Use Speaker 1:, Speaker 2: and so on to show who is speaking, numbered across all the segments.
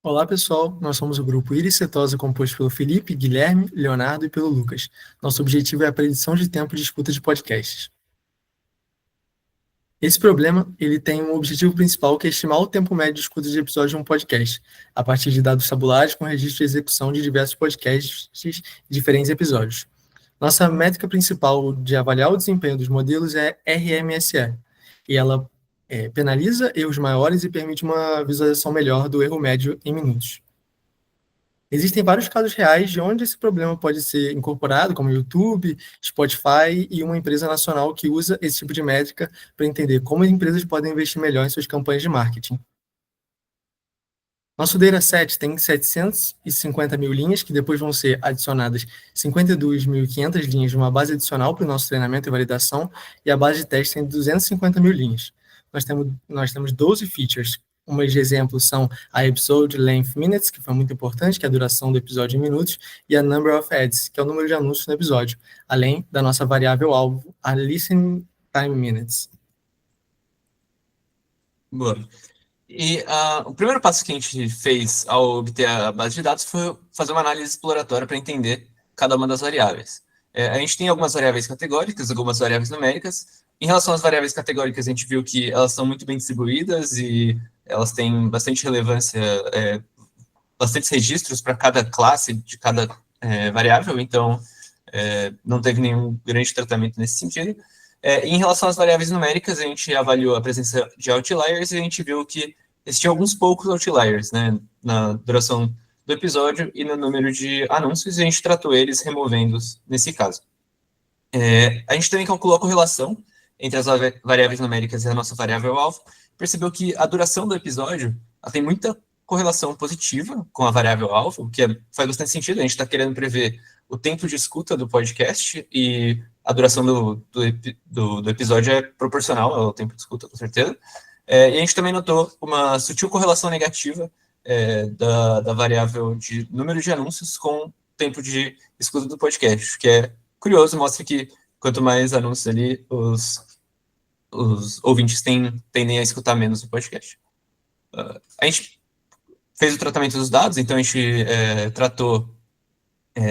Speaker 1: Olá, pessoal. Nós somos o grupo Iris Setosa, composto pelo Felipe, Guilherme, Leonardo e pelo Lucas. Nosso objetivo é a predição de tempo de escuta de podcasts. Esse problema, ele tem um objetivo principal, que é estimar o tempo médio de escuta de episódios de um podcast, a partir de dados tabulares com registro de execução de diversos podcasts e diferentes episódios. Nossa métrica principal de avaliar o desempenho dos modelos é RMSE, e ela penaliza erros maiores e permite uma visualização melhor do erro médio em minutos. Existem vários casos reais de onde esse problema pode ser incorporado, como YouTube, Spotify e uma empresa nacional que usa esse tipo de métrica para entender como as empresas podem investir melhor em suas campanhas de marketing. Nosso dataset tem 750 mil linhas, que depois vão ser adicionadas 52.500 linhas de uma base adicional para o nosso treinamento e validação, e a base de teste tem 250 mil linhas. Nós temos 12 features. Umas de exemplo são a Episode Length Minutes, que foi muito importante, que é a duração do episódio em minutos, e a Number of Ads, que é o número de anúncios no episódio, além da nossa variável alvo, a Listening Time Minutes.
Speaker 2: Boa. E o primeiro passo que a gente fez ao obter a base de dados foi fazer uma análise exploratória para entender cada uma das variáveis. A gente tem algumas variáveis categóricas, algumas variáveis numéricas. Em relação às variáveis categóricas, a gente viu que elas são muito bem distribuídas e elas têm bastante relevância, bastantes registros para cada classe de cada variável, então não teve nenhum grande tratamento nesse sentido. Em relação às variáveis numéricas, a gente avaliou a presença de outliers e a gente viu que existiam alguns poucos outliers, né, na duração do episódio e no número de anúncios, e a gente tratou eles removendo-os nesse caso. A gente também calculou a correlação entre as variáveis numéricas e a nossa variável-alvo, percebeu que a duração do episódio tem muita correlação positiva com a variável-alvo, o que faz bastante sentido. A gente está querendo prever o tempo de escuta do podcast e a duração do episódio é proporcional ao tempo de escuta, com certeza. E a gente também notou uma sutil correlação negativa da variável de número de anúncios com o tempo de escuta do podcast, que é curioso, mostra que quanto mais anúncios ali, os ouvintes tendem a escutar menos o podcast. A gente fez o tratamento dos dados, então a gente tratou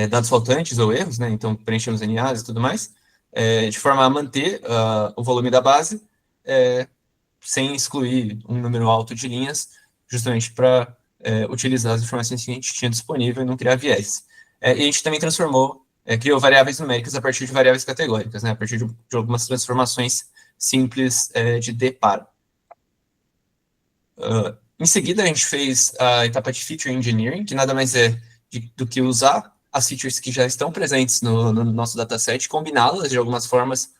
Speaker 2: dados faltantes ou erros, né? Então preenchemos NAs e tudo mais, de forma a manter o volume da base, sem excluir um número alto de linhas, justamente para utilizar as informações que a gente tinha disponível e não criar viés. E a gente também criou variáveis numéricas a partir de variáveis categóricas, né? A partir de algumas transformações simples de D para. Em seguida, a gente fez a etapa de Feature Engineering, que nada mais é do que usar as features que já estão presentes no nosso dataset, combiná-las de algumas formas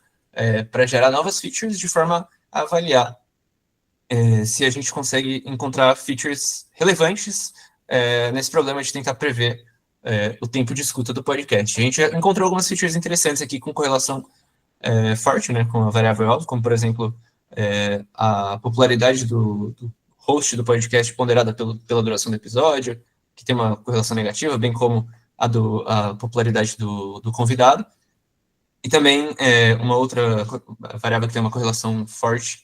Speaker 2: para gerar novas features, de forma a avaliar se a gente consegue encontrar features relevantes nesse problema de tentar prever o tempo de escuta do podcast. A gente encontrou algumas features interessantes aqui com correlação forte, né, com a variável alvo, como, por exemplo, a popularidade do host do podcast ponderada pela duração do episódio, que tem uma correlação negativa, bem como a popularidade do convidado. E também uma outra variável que tem uma correlação forte,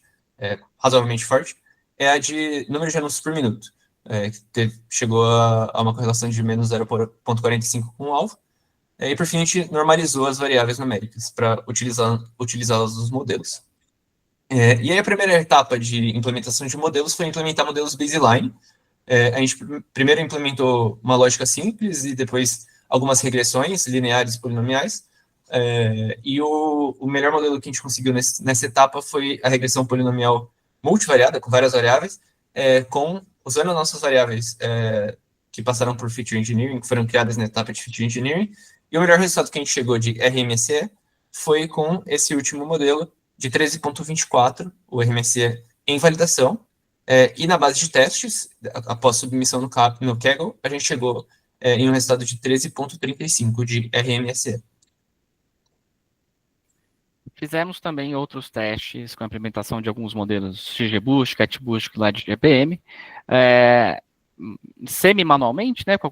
Speaker 2: razoavelmente forte, é a de número de anúncios por minuto, que chegou a uma correlação de menos 0,45 com o alvo. E, por fim, a gente normalizou as variáveis numéricas para utilizá-las nos modelos. E aí a primeira etapa de implementação de modelos foi implementar modelos baseline. A gente primeiro implementou uma lógica simples e depois algumas regressões lineares e polinomiais. E o melhor modelo que a gente conseguiu nessa etapa foi a regressão polinomial multivariada, com várias variáveis, usando nossas variáveis que passaram por Feature Engineering, que foram criadas na etapa de Feature Engineering. E o melhor resultado que a gente chegou de RMSE foi com esse último modelo de 13.24, o RMSE em validação. E na base de testes, após submissão no Kaggle, a gente chegou em um resultado de 13.35 de RMSE.
Speaker 3: Fizemos também outros testes com a implementação de alguns modelos XGBoost, CatBoost lá de GPM, semi-manualmente, né, com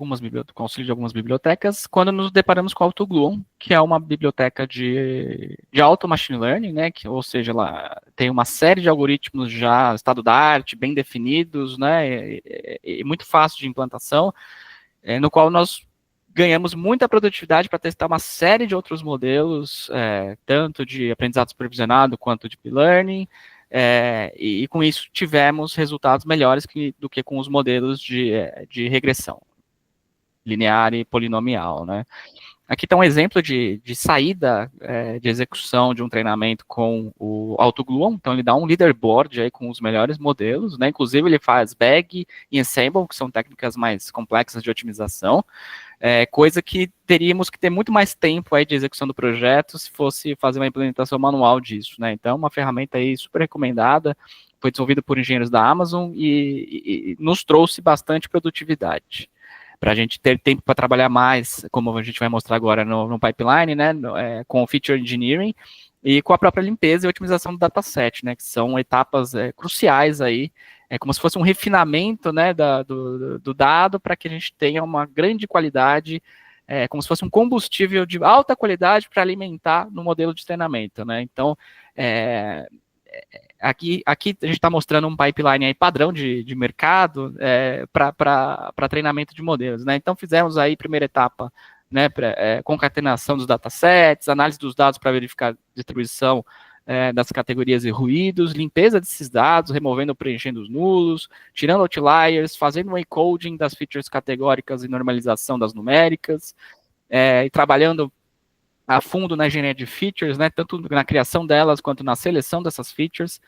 Speaker 3: auxílio de algumas bibliotecas, quando nos deparamos com o AutoGluon, que é uma biblioteca de auto machine learning, né, ou seja, ela tem uma série de algoritmos já estado da arte, bem definidos, né, e muito fácil de implantação, no qual nós ganhamos muita produtividade para testar uma série de outros modelos, tanto de aprendizado supervisionado quanto de deep learning, e com isso tivemos resultados melhores do que com os modelos de regressão linear e polinomial, né? Aqui está um exemplo de saída de execução de um treinamento com o AutoGluon. Então, ele dá um leaderboard aí com os melhores modelos, né? Inclusive, ele faz bag e ensemble, que são técnicas mais complexas de otimização, coisa que teríamos que ter muito mais tempo aí de execução do projeto se fosse fazer uma implementação manual disso, né? Então, uma ferramenta aí super recomendada, foi desenvolvida por engenheiros da Amazon e nos trouxe bastante produtividade, para a gente ter tempo para trabalhar mais, como a gente vai mostrar agora no pipeline, né, com o feature engineering e com a própria limpeza e otimização do dataset, né, que são etapas cruciais aí, como se fosse um refinamento, né, do dado para que a gente tenha uma grande qualidade, como se fosse um combustível de alta qualidade para alimentar no modelo de treinamento, né. Então, aqui a gente está mostrando um pipeline aí padrão de mercado para treinamento de modelos, né? Então fizemos aí primeira etapa, né, concatenação dos datasets, análise dos dados para verificar a distribuição das categorias e ruídos, limpeza desses dados, removendo ou preenchendo os nulos, tirando outliers, fazendo um encoding das features categóricas e normalização das numéricas, e trabalhando a fundo na engenharia de features, né, tanto na criação delas quanto na seleção dessas features,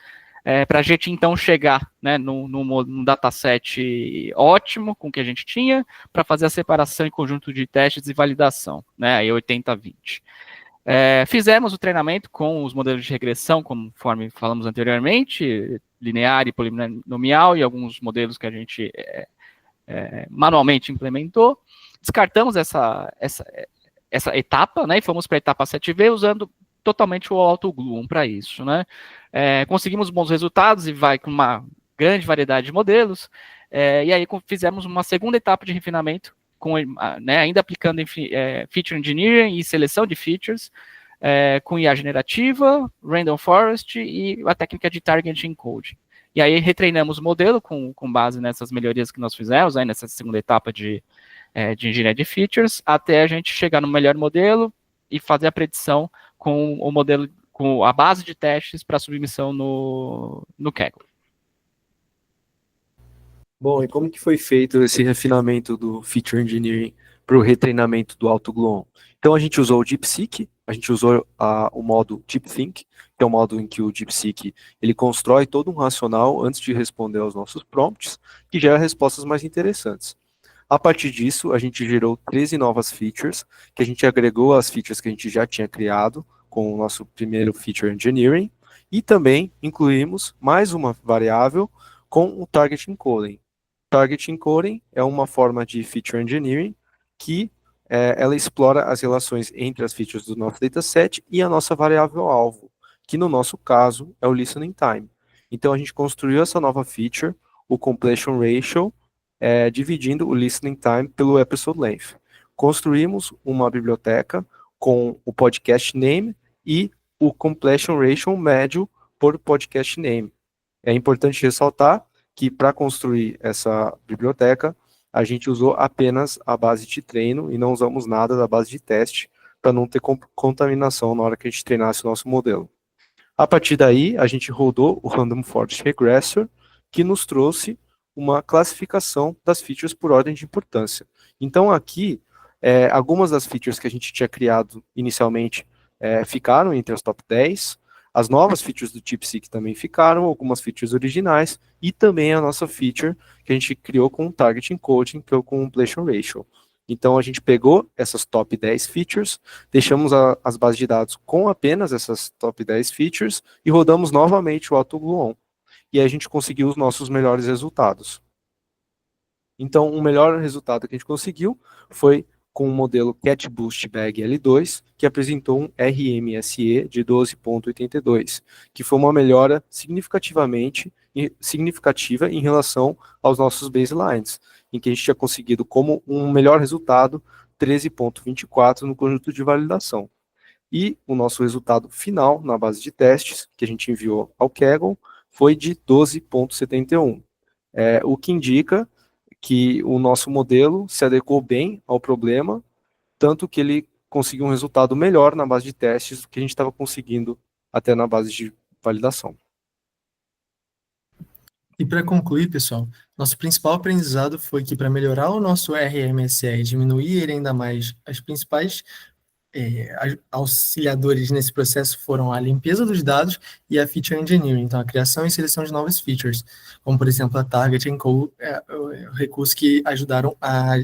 Speaker 3: para a gente então chegar, né, num dataset ótimo com o que a gente tinha, para fazer a separação em conjunto de testes e validação, né, aí 80-20. Fizemos o treinamento com os modelos de regressão, conforme falamos anteriormente, linear e polinomial, e alguns modelos que a gente manualmente implementou. Descartamos essa etapa, né, e fomos para a etapa 7V usando totalmente o AutoGluon para isso, né. Conseguimos bons resultados e vai com uma grande variedade de modelos, e aí fizemos uma segunda etapa de refinamento, né, ainda aplicando feature engineering e seleção de features, com IA generativa, random forest e a técnica de target encoding. E aí retreinamos o modelo com base nessas melhorias que nós fizemos, aí nessa segunda etapa de engenharia de features, até a gente chegar no melhor modelo e fazer a predição com o modelo, com a base de testes para submissão no Kaggle.
Speaker 4: Bom, e como que foi feito esse refinamento do Feature Engineering para o retreinamento do AutoGluon? Então, a gente usou o DeepSeek, a gente usou o modo DeepThink, que é o modo em que o DeepSeek ele constrói todo um racional antes de responder aos nossos prompts, que gera respostas mais interessantes. A partir disso, a gente gerou 13 novas features, que a gente agregou às features que a gente já tinha criado com o nosso primeiro Feature Engineering, e também incluímos mais uma variável com o Target Encoding. Target Encoding é uma forma de Feature Engineering que ela explora as relações entre as features do nosso dataset e a nossa variável-alvo, que no nosso caso é o Listening Time. Então a gente construiu essa nova feature, o Completion Ratio, dividindo o Listening Time pelo Episode Length. Construímos uma biblioteca com o Podcast Name e o Completion Ratio médio por Podcast Name. É importante ressaltar que para construir essa biblioteca, a gente usou apenas a base de treino e não usamos nada da base de teste para não ter contaminação na hora que a gente treinasse o nosso modelo. A partir daí, a gente rodou o Random Forest Regressor, que nos trouxe uma classificação das features por ordem de importância. Então aqui, algumas das features que a gente tinha criado inicialmente ficaram entre as top 10, as novas features do DeepSeek também ficaram, algumas features originais, e também a nossa feature que a gente criou com o Target Encoding, que é o Completion Ratio. Então a gente pegou essas top 10 features, deixamos as bases de dados com apenas essas top 10 features e rodamos novamente o AutoGluon. E aí a gente conseguiu os nossos melhores resultados. Então o melhor resultado que a gente conseguiu foi com o modelo CatBoost Bag L2, que apresentou um RMSE de 12,82, que foi uma melhora significativamente significativa em relação aos nossos baselines, em que a gente tinha conseguido como um melhor resultado 13,24 no conjunto de validação. E o nosso resultado final, na base de testes, que a gente enviou ao Kaggle, foi de 12,71. O que indica que o nosso modelo se adequou bem ao problema, tanto que ele conseguiu um resultado melhor na base de testes do que a gente estava conseguindo até na base de validação.
Speaker 1: E para concluir, pessoal, nosso principal aprendizado foi que para melhorar o nosso RMSE e diminuir ainda mais as principais auxiliadores nesse processo foram a limpeza dos dados e a feature engineering, então a criação e seleção de novas features, como por exemplo a Target Encode, recursos que ajudaram a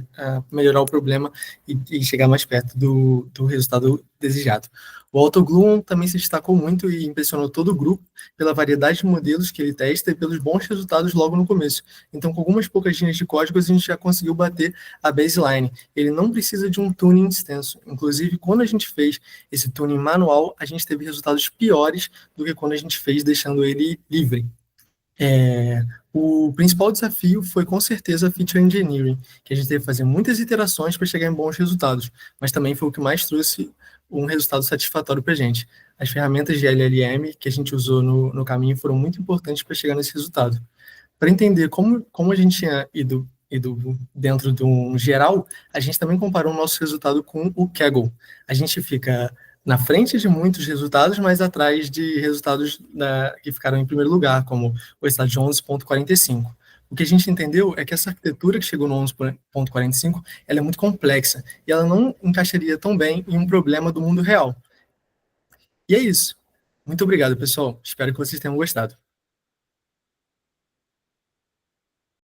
Speaker 1: melhorar o problema e chegar mais perto do resultado desejado. O AutoGluon também se destacou muito e impressionou todo o grupo pela variedade de modelos que ele testa e pelos bons resultados logo no começo. Então, com algumas poucas linhas de código, a gente já conseguiu bater a baseline. Ele não precisa de um tuning extenso. Inclusive, quando a gente fez esse tuning manual, a gente teve resultados piores do que quando a gente fez deixando ele livre. O principal desafio foi, com certeza, a feature engineering, que a gente teve que fazer muitas iterações para chegar em bons resultados, mas também foi o que mais trouxe um resultado satisfatório para a gente. As ferramentas de LLM que a gente usou no caminho foram muito importantes para chegar nesse resultado. Para entender como a gente tinha ido dentro de um geral, a gente também comparou o nosso resultado com o Kaggle. A gente fica na frente de muitos resultados, mas atrás de resultados que ficaram em primeiro lugar, como o estado de 11,45. O que a gente entendeu é que essa arquitetura que chegou no 11,45, ela é muito complexa, e ela não encaixaria tão bem em um problema do mundo real. E é isso. Muito obrigado, pessoal. Espero que vocês tenham gostado.